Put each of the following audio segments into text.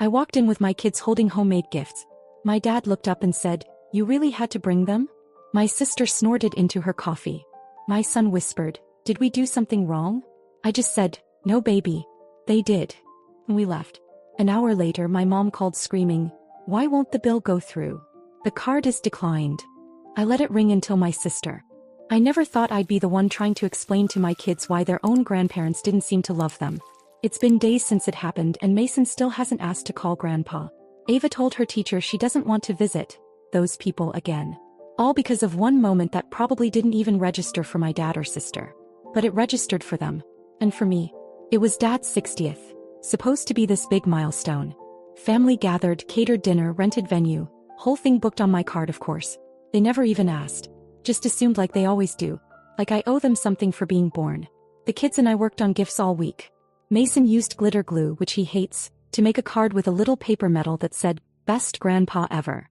I walked in with my kids holding homemade gifts. My dad looked up and said, "You really had to bring them?" My sister snorted into her coffee. My son whispered, "Did we do something wrong?" I just said, "No baby. They did." And we left. An hour later my mom called screaming, "Why won't the bill go through? The card is declined." I let it ring until my sister. I never thought I'd be the one trying to explain to my kids why their own grandparents didn't seem to love them. It's been days since it happened and Mason still hasn't asked to call Grandpa. Ava told her teacher she doesn't want to visit those people again. All because of one moment that probably didn't even register for my dad or sister. But it registered for them. And for me. It was Dad's 60th. Supposed to be this big milestone. Family gathered, catered dinner, rented venue. Whole thing booked on my card, of course. They never even asked. Just assumed like they always do. Like I owe them something for being born. The kids and I worked on gifts all week. Mason used glitter glue, which he hates, to make a card with a little paper medal that said, "Best Grandpa Ever."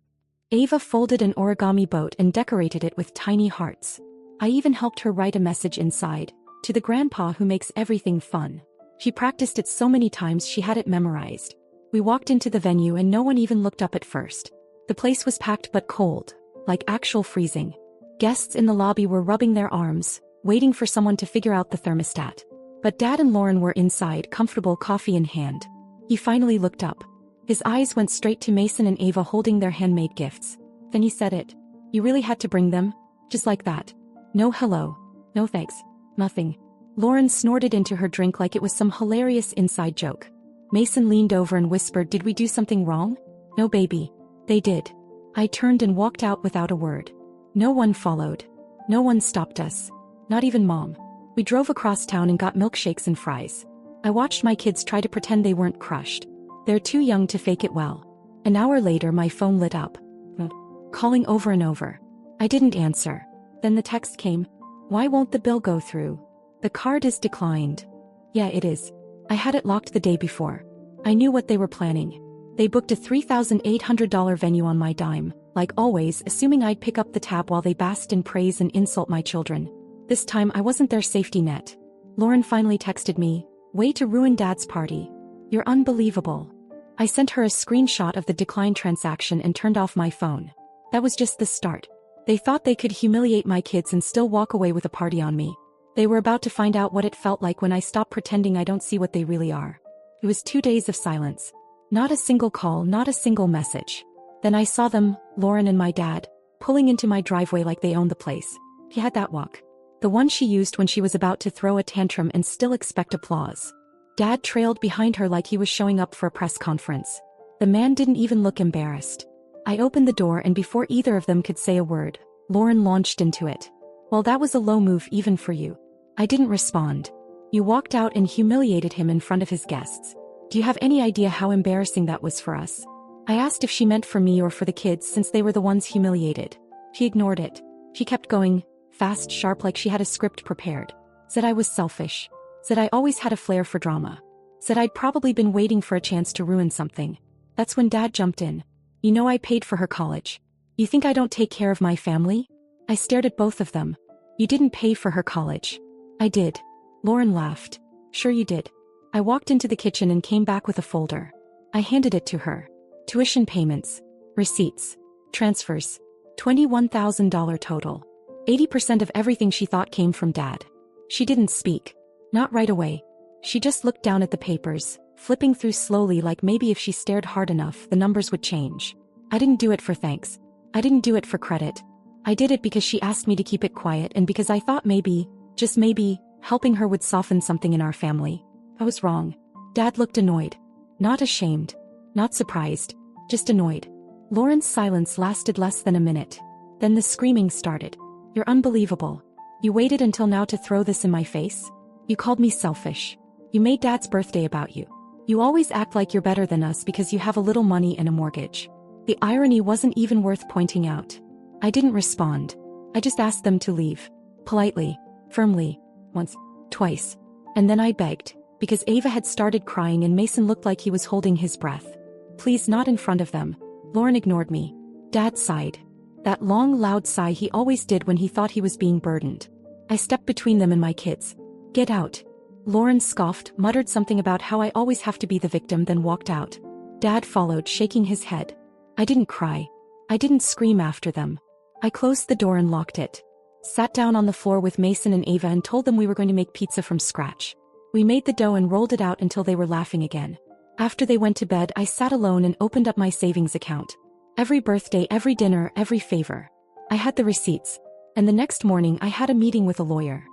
Ava folded an origami boat and decorated it with tiny hearts. I even helped her write a message inside, "To the grandpa who makes everything fun." She practiced it so many times she had it memorized. We walked into the venue and no one even looked up at first. The place was packed but cold, like actual freezing. Guests in the lobby were rubbing their arms, waiting for someone to figure out the thermostat. But Dad and Lauren were inside, comfortable, coffee in hand. He finally looked up. His eyes went straight to Mason and Ava holding their handmade gifts. Then he said it. "You really had to bring them? Just like that? No hello. No thanks. Nothing." Lauren snorted into her drink like it was some hilarious inside joke. Mason leaned over and whispered, "Did we do something wrong?" "No baby. They did." I turned and walked out without a word. No one followed. No one stopped us. Not even Mom. We drove across town and got milkshakes and fries. I watched my kids try to pretend they weren't crushed. They're too young to fake it well. An hour later my phone lit up. Calling over and over. I didn't answer. Then the text came. "Why won't the bill go through? The card is declined." Yeah, it is. I had it locked the day before. I knew what they were planning. They booked a $3,800 venue on my dime, like always, assuming I'd pick up the tab while they basked in praise and insult my children. This time I wasn't their safety net. Lauren finally texted me, "Way to ruin Dad's party. You're unbelievable." I sent her a screenshot of the declined transaction and turned off my phone. That was just the start. They thought they could humiliate my kids and still walk away with a party on me. They were about to find out what it felt like when I stopped pretending I don't see what they really are. It was 2 days of silence. Not a single call, not a single message. Then I saw them, Lauren and my dad, pulling into my driveway like they owned the place. He had that walk. The one she used when she was about to throw a tantrum and still expect applause. Dad trailed behind her like he was showing up for a press conference. The man didn't even look embarrassed. I opened the door and before either of them could say a word, Lauren launched into it. "Well, that was a low move even for you." I didn't respond. "You walked out and humiliated him in front of his guests. Do you have any idea how embarrassing that was for us?" I asked if she meant for me or for the kids since they were the ones humiliated. She ignored it. She kept going, fast, sharp, like she had a script prepared. Said I was selfish. Said I always had a flair for drama. Said I'd probably been waiting for a chance to ruin something. That's when Dad jumped in. "You know I paid for her college. You think I don't take care of my family?" I stared at both of them. "You didn't pay for her college." "I did." Lauren laughed. "Sure you did." I walked into the kitchen and came back with a folder. I handed it to her. Tuition payments. Receipts. Transfers. $21,000 total. 80% of everything she thought came from Dad. She didn't speak. Not right away. She just looked down at the papers, flipping through slowly like maybe if she stared hard enough the numbers would change. I didn't do it for thanks. I didn't do it for credit. I did it because she asked me to keep it quiet and because I thought maybe, just maybe, helping her would soften something in our family. I was wrong. Dad looked annoyed. Not ashamed. Not surprised. Just annoyed. Lauren's silence lasted less than a minute. Then the screaming started. "You're unbelievable. You waited until now to throw this in my face? You called me selfish. You made Dad's birthday about you. You always act like you're better than us because you have a little money and a mortgage." The irony wasn't even worth pointing out. I didn't respond. I just asked them to leave. Politely. Firmly. Once. Twice. And then I begged. Because Ava had started crying and Mason looked like he was holding his breath. "Please, not in front of them." Lauren ignored me. Dad sighed. That long, loud sigh he always did when he thought he was being burdened. I stepped between them and my kids. "Get out." Lauren scoffed, muttered something about how I always have to be the victim, then walked out. Dad followed, shaking his head. I didn't cry. I didn't scream after them. I closed the door and locked it. Sat down on the floor with Mason and Ava and told them we were going to make pizza from scratch. We made the dough and rolled it out until they were laughing again. After they went to bed, I sat alone and opened up my savings account. Every birthday, every dinner, every favor. I had the receipts. And the next morning I had a meeting with a lawyer.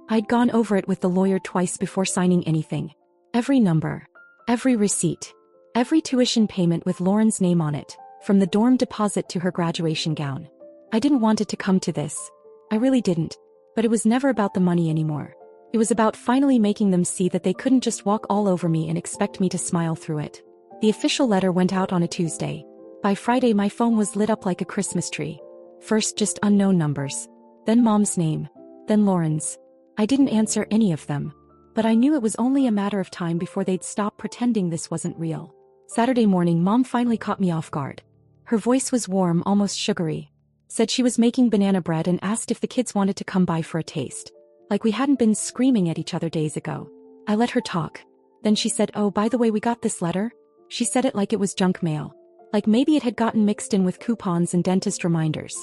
I'd gone over it with the lawyer twice before signing anything. Every number. Every receipt. Every tuition payment with Lauren's name on it, from the dorm deposit to her graduation gown. I didn't want it to come to this. I really didn't. But it was never about the money anymore. It was about finally making them see that they couldn't just walk all over me and expect me to smile through it. The official letter went out on a Tuesday. By Friday my phone was lit up like a Christmas tree. First just unknown numbers. Then Mom's name. Then Lauren's. I didn't answer any of them. But I knew it was only a matter of time before they'd stop pretending this wasn't real. Saturday morning Mom finally caught me off guard. Her voice was warm, almost sugary. Said she was making banana bread and asked if the kids wanted to come by for a taste. Like we hadn't been screaming at each other days ago. I let her talk. Then she said, "Oh, by the way, we got this letter." She said it like it was junk mail. Like maybe it had gotten mixed in with coupons and dentist reminders.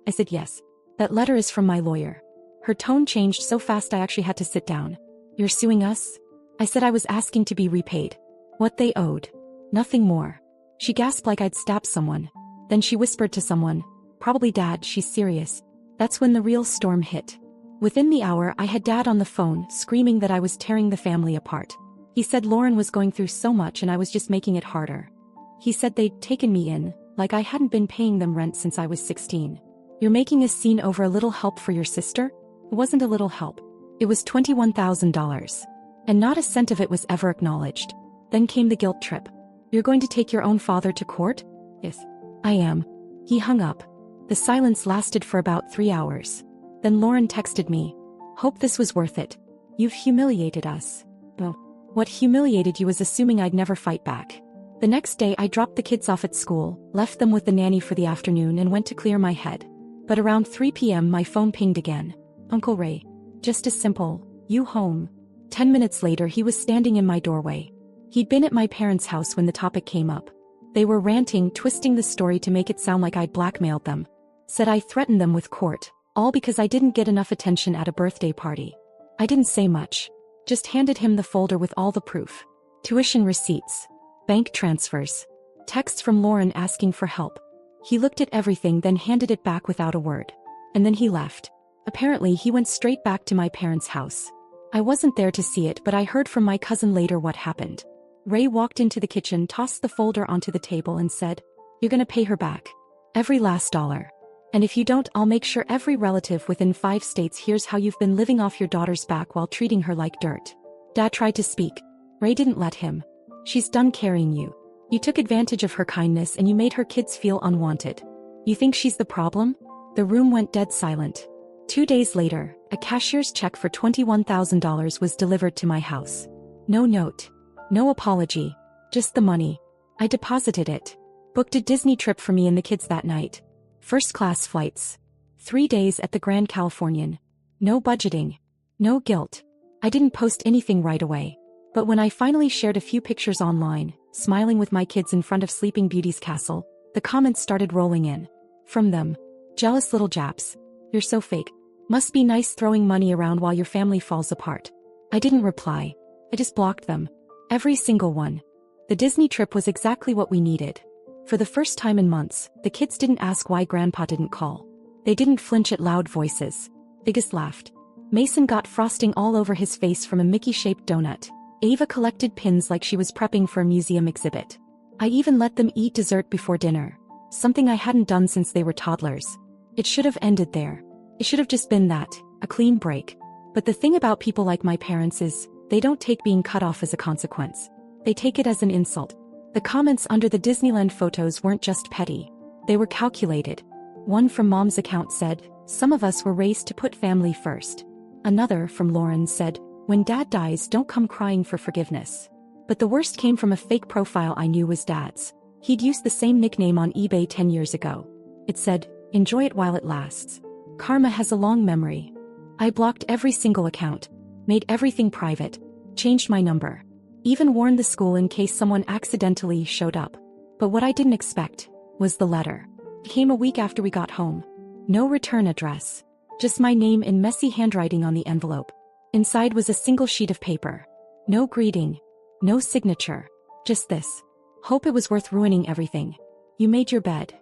I said yes. That letter is from my lawyer. Her tone changed so fast I actually had to sit down. "You're suing us?" I said I was asking to be repaid. What they owed. Nothing more. She gasped like I'd stabbed someone. Then she whispered to someone. Probably Dad, she's serious. That's when the real storm hit. Within the hour I had Dad on the phone, screaming that I was tearing the family apart. He said Lauren was going through so much and I was just making it harder. He said they'd taken me in, like I hadn't been paying them rent since I was 16. "You're making a scene over a little help for your sister?" It wasn't a little help. It was $21,000. And not a cent of it was ever acknowledged. Then came the guilt trip. "You're going to take your own father to court?" "Yes, I am." He hung up. The silence lasted for about 3 hours. Then Lauren texted me. "Hope this was worth it. You've humiliated us." "Oh, what humiliated you was assuming I'd never fight back." The next day I dropped the kids off at school, left them with the nanny for the afternoon and went to clear my head. But around 3 p.m. my phone pinged again. "Uncle Ray." Just as simple. "You home?" 10 minutes later he was standing in my doorway. He'd been at my parents' house when the topic came up. They were ranting, twisting the story to make it sound like I'd blackmailed them. Said I threatened them with court, all because I didn't get enough attention at a birthday party. I didn't say much. Just handed him the folder with all the proof. Tuition receipts. Bank transfers. Texts from Lauren asking for help. He looked at everything then handed it back without a word. And then he left. Apparently he went straight back to my parents' house. I wasn't there to see it, but I heard from my cousin later what happened. Ray walked into the kitchen, tossed the folder onto the table and said, "You're gonna pay her back. Every last dollar. And if you don't, I'll make sure every relative within 5 states hears how you've been living off your daughter's back while treating her like dirt." Dad tried to speak. Ray didn't let him. "She's done carrying you. You took advantage of her kindness and you made her kids feel unwanted. You think she's the problem?" The room went dead silent. 2 days later, a cashier's check for $21,000 was delivered to my house. No note. No apology. Just the money. I deposited it. Booked a Disney trip for me and the kids that night. First-class flights. 3 days at the Grand Californian. No budgeting. No guilt. I didn't post anything right away. But when I finally shared a few pictures online, smiling with my kids in front of Sleeping Beauty's castle, the comments started rolling in. From them. "Jealous little Japs. You're so fake. Must be nice throwing money around while your family falls apart." I didn't reply. I just blocked them. Every single one. The Disney trip was exactly what we needed. For the first time in months, the kids didn't ask why Grandpa didn't call. They didn't flinch at loud voices. They just laughed. Mason got frosting all over his face from a Mickey-shaped donut. Ava collected pins like she was prepping for a museum exhibit. I even let them eat dessert before dinner. Something I hadn't done since they were toddlers. It should have ended there. It should have just been that, a clean break. But the thing about people like my parents is, they don't take being cut off as a consequence. They take it as an insult. The comments under the Disneyland photos weren't just petty. They were calculated. One from Mom's account said, "Some of us were raised to put family first." Another, from Lauren, said, "When Dad dies, don't come crying for forgiveness." But the worst came from a fake profile I knew was Dad's. He'd used the same nickname on eBay 10 years ago. It said, "Enjoy it while it lasts. Karma has a long memory." I blocked every single account. Made everything private. Changed my number. Even warned the school in case someone accidentally showed up. But what I didn't expect was the letter. It came a week after we got home. No return address. Just my name in messy handwriting on the envelope. Inside was a single sheet of paper. No greeting. No signature. Just this. Hope it was worth ruining everything. You made your bed.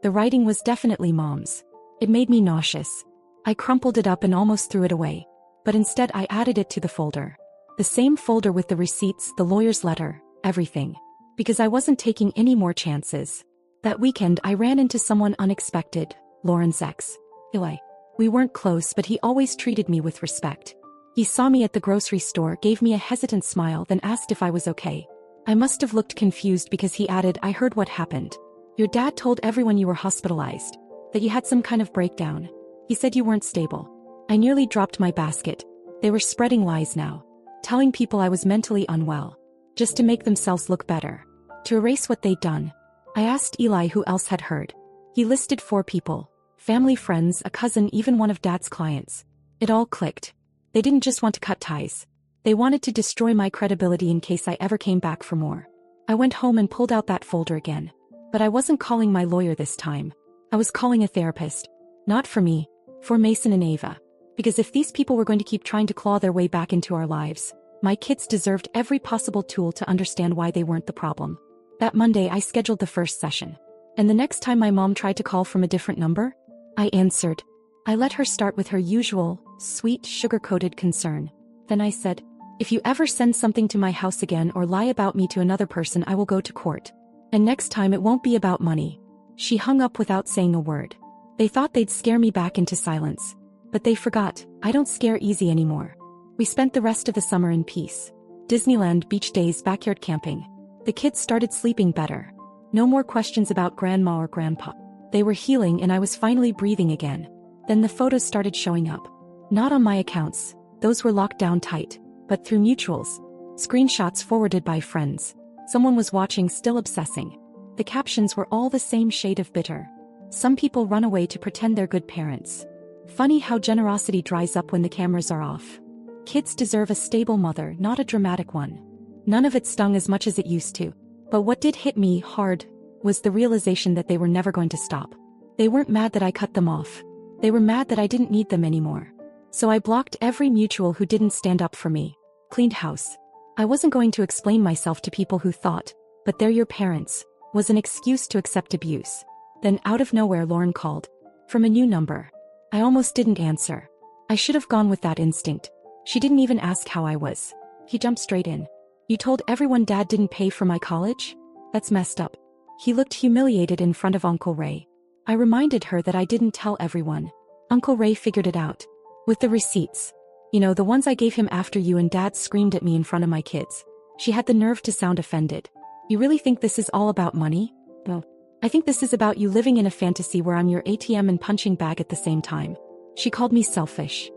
The writing was definitely Mom's. It made me nauseous. I crumpled it up and almost threw it away. But instead I added it to the folder. The same folder with the receipts, the lawyer's letter, everything. Because I wasn't taking any more chances. That weekend I ran into someone unexpected, Lauren's ex. Eli. We weren't close, but he always treated me with respect. He saw me at the grocery store, gave me a hesitant smile, then asked if I was okay. I must have looked confused because he added, I heard what happened. Your dad told everyone you were hospitalized. That you had some kind of breakdown. He said you weren't stable. I nearly dropped my basket. They were spreading lies now. Telling people I was mentally unwell. Just to make themselves look better. To erase what they'd done. I asked Eli who else had heard. He listed 4 people. Family, friends, a cousin, even one of Dad's clients. It all clicked. They didn't just want to cut ties. They wanted to destroy my credibility in case I ever came back for more. I went home and pulled out that folder again. But I wasn't calling my lawyer this time. I was calling a therapist. Not for me. For Mason and Ava. Because if these people were going to keep trying to claw their way back into our lives, my kids deserved every possible tool to understand why they weren't the problem. That Monday I scheduled the first session. And the next time my mom tried to call from a different number, I answered. I let her start with her usual, sweet, sugar-coated concern. Then I said, if you ever send something to my house again or lie about me to another person, I will go to court. And next time it won't be about money. She hung up without saying a word. They thought they'd scare me back into silence. But they forgot, I don't scare easy anymore. We spent the rest of the summer in peace. Disneyland, beach days, backyard camping. The kids started sleeping better. No more questions about grandma or grandpa. They were healing and I was finally breathing again. Then the photos started showing up. Not on my accounts, those were locked down tight, but through mutuals. Screenshots forwarded by friends. Someone was watching, still obsessing. The captions were all the same shade of bitter. Some people run away to pretend they're good parents. Funny how generosity dries up when the cameras are off. Kids deserve a stable mother, not a dramatic one. None of it stung as much as it used to. But what did hit me hard was the realization that they were never going to stop. They weren't mad that I cut them off. They were mad that I didn't need them anymore. So I blocked every mutual who didn't stand up for me. Cleaned house. I wasn't going to explain myself to people who thought, but they're your parents, was an excuse to accept abuse. Then out of nowhere Lauren called. From a new number. I almost didn't answer. I should have gone with that instinct. She didn't even ask how I was. He jumped straight in. You told everyone Dad didn't pay for my college? That's messed up. He looked humiliated in front of Uncle Ray. I reminded her that I didn't tell everyone. Uncle Ray figured it out. With the receipts. You know, the ones I gave him after you and Dad screamed at me in front of my kids. She had the nerve to sound offended. You really think this is all about money? No. I think this is about you living in a fantasy where I'm your ATM and punching bag at the same time. She called me selfish.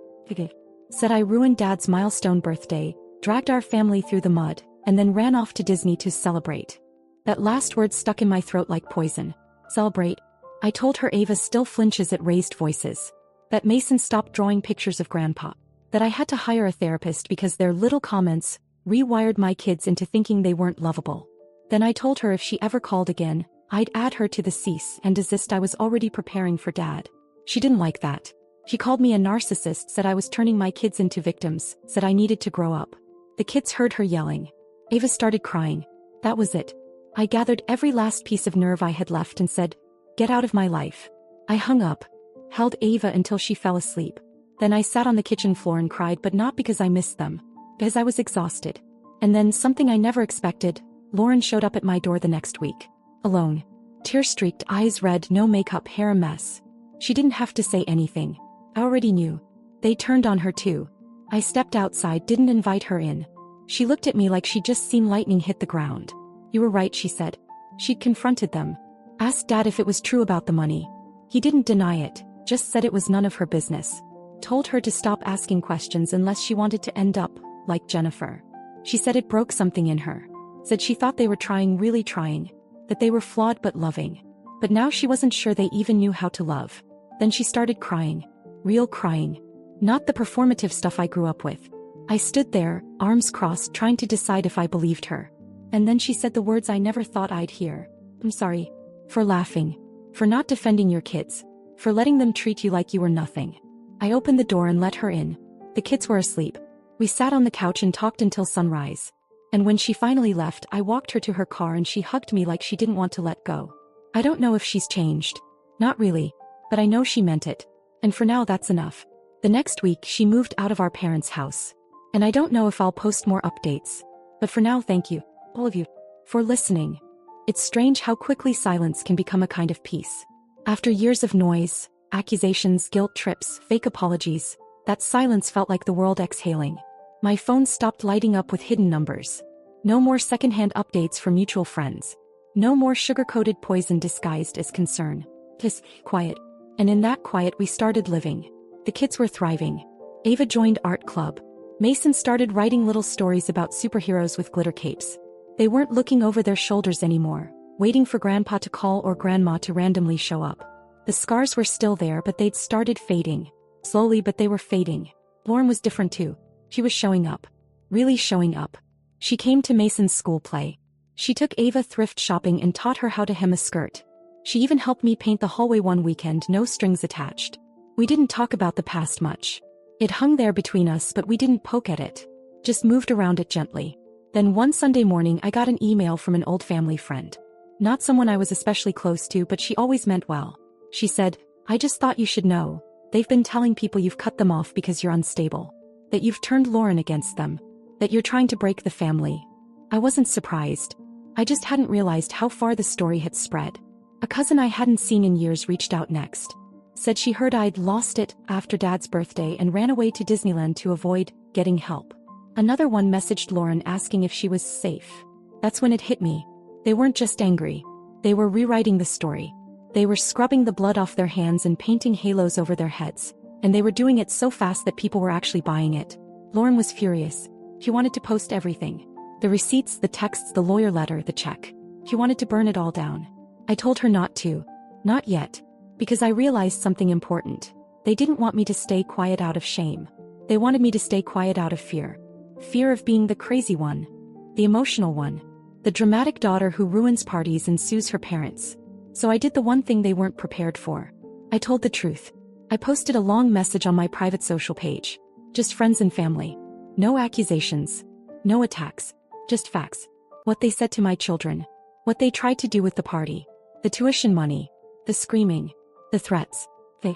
Said I ruined Dad's milestone birthday, dragged our family through the mud, and then ran off to Disney to celebrate. That last word stuck in my throat like poison. Celebrate? I told her Ava still flinches at raised voices. That Mason stopped drawing pictures of Grandpa. That I had to hire a therapist because their little comments rewired my kids into thinking they weren't lovable. Then I told her if she ever called again, I'd add her to the cease and desist I was already preparing for Dad. She didn't like that. She called me a narcissist, said I was turning my kids into victims, said I needed to grow up. The kids heard her yelling. Ava started crying. That was it. I gathered every last piece of nerve I had left and said, get out of my life. I hung up, held Ava until she fell asleep. Then I sat on the kitchen floor and cried, but not because I missed them. Because I was exhausted. And then, something I never expected, Lauren showed up at my door the next week. Alone. Tear-streaked, eyes red, no makeup, hair a mess. She didn't have to say anything. I already knew. They turned on her too. I stepped outside, didn't invite her in. She looked at me like she'd just seen lightning hit the ground. You were right, she said. She'd confronted them. Asked Dad if it was true about the money. He didn't deny it, just said it was none of her business. Told her to stop asking questions unless she wanted to end up like Jennifer. She said it broke something in her. Said she thought they were trying, really trying. That they were flawed but loving. But now she wasn't sure they even knew how to love. Then she started crying. Real crying. Not the performative stuff I grew up with. I stood there, arms crossed, trying to decide if I believed her. And then she said the words I never thought I'd hear. I'm sorry. For laughing. For not defending your kids. For letting them treat you like you were nothing. I opened the door and let her in. The kids were asleep. We sat on the couch and talked until sunrise. And when she finally left, I walked her to her car and she hugged me like she didn't want to let go. I don't know if she's changed. Not really. But I know she meant it. And for now that's enough. The next week she moved out of our parents' house. And I don't know if I'll post more updates. But for now, thank you, all of you, for listening. It's strange how quickly silence can become a kind of peace. After years of noise, accusations, guilt trips, fake apologies, that silence felt like the world exhaling. My phone stopped lighting up with hidden numbers. No more secondhand updates from mutual friends. No more sugar-coated poison disguised as concern. Just quiet. And in that quiet we started living. The kids were thriving. Ava joined art club. Mason started writing little stories about superheroes with glitter capes. They weren't looking over their shoulders anymore, waiting for grandpa to call or grandma to randomly show up. The scars were still there, but they'd started fading. Slowly, but they were fading. Lauren was different too. She was showing up. Really showing up. She came to Mason's school play. She took Ava thrift shopping and taught her how to hem a skirt. She even helped me paint the hallway one weekend, no strings attached. We didn't talk about the past much. It hung there between us, but we didn't poke at it. Just moved around it gently. Then one Sunday morning I got an email from an old family friend. Not someone I was especially close to, but she always meant well. She said, "I just thought you should know. They've been telling people you've cut them off because you're unstable. That you've turned Lauren against them. That you're trying to break the family." I wasn't surprised. I just hadn't realized how far the story had spread. A cousin I hadn't seen in years reached out next. Said she heard I'd lost it after Dad's birthday and ran away to Disneyland to avoid getting help. Another one messaged Lauren asking if she was safe. That's when it hit me. They weren't just angry. They were rewriting the story. They were scrubbing the blood off their hands and painting halos over their heads. And they were doing it so fast that people were actually buying it. Lauren was furious. She wanted to post everything. The receipts, the texts, the lawyer letter, the check. She wanted to burn it all down. I told her not to. Not yet. Because I realized something important. They didn't want me to stay quiet out of shame. They wanted me to stay quiet out of fear. Fear of being the crazy one. The emotional one. The dramatic daughter who ruins parties and sues her parents. So I did the one thing they weren't prepared for. I told the truth. I posted a long message on my private social page. Just friends and family. No accusations. No attacks. Just facts. What they said to my children. What they tried to do with the party. The tuition money. The screaming. The threats. The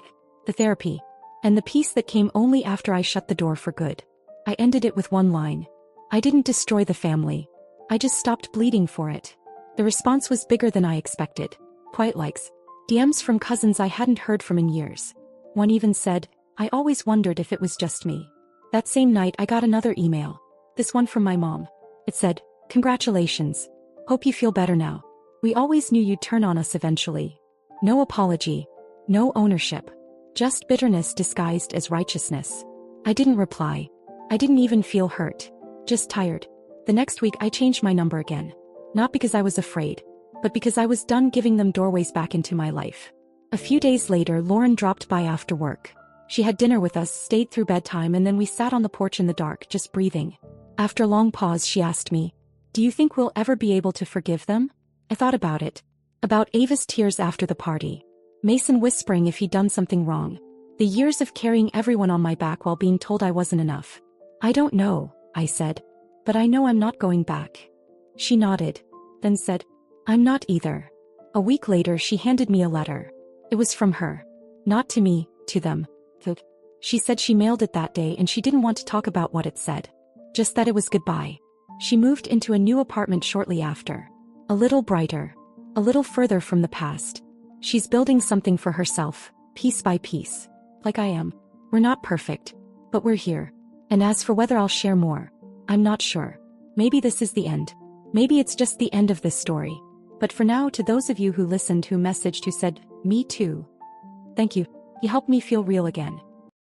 therapy. And the peace that came only after I shut the door for good. I ended it with one line. I didn't destroy the family. I just stopped bleeding for it. The response was bigger than I expected. Quite likes. DMs from cousins I hadn't heard from in years. One even said, "I always wondered if it was just me." That same night I got another email. This one from my mom. It said, "Congratulations. Hope you feel better now. We always knew you'd turn on us eventually." No apology. No ownership. Just bitterness disguised as righteousness. I didn't reply. I didn't even feel hurt. Just tired. The next week I changed my number again. Not because I was afraid, but because I was done giving them doorways back into my life. A few days later, Lauren dropped by after work. She had dinner with us, stayed through bedtime, and then we sat on the porch in the dark, just breathing. After a long pause, she asked me, "Do you think we'll ever be able to forgive them?" I thought about it. About Ava's tears after the party. Mason whispering if he'd done something wrong. The years of carrying everyone on my back while being told I wasn't enough. "I don't know," I said. "But I know I'm not going back." She nodded. Then said, "I'm not either." A week later she handed me a letter. It was from her. Not to me, to them. She said she mailed it that day and she didn't want to talk about what it said. Just that it was goodbye. She moved into a new apartment shortly after. A little brighter. A little further from the past. She's building something for herself, piece by piece. Like I am. We're not perfect. But we're here. And as for whether I'll share more, I'm not sure. Maybe this is the end. Maybe it's just the end of this story. But for now, to those of you who listened, who messaged, who said, "Me too." Thank you. You helped me feel real again.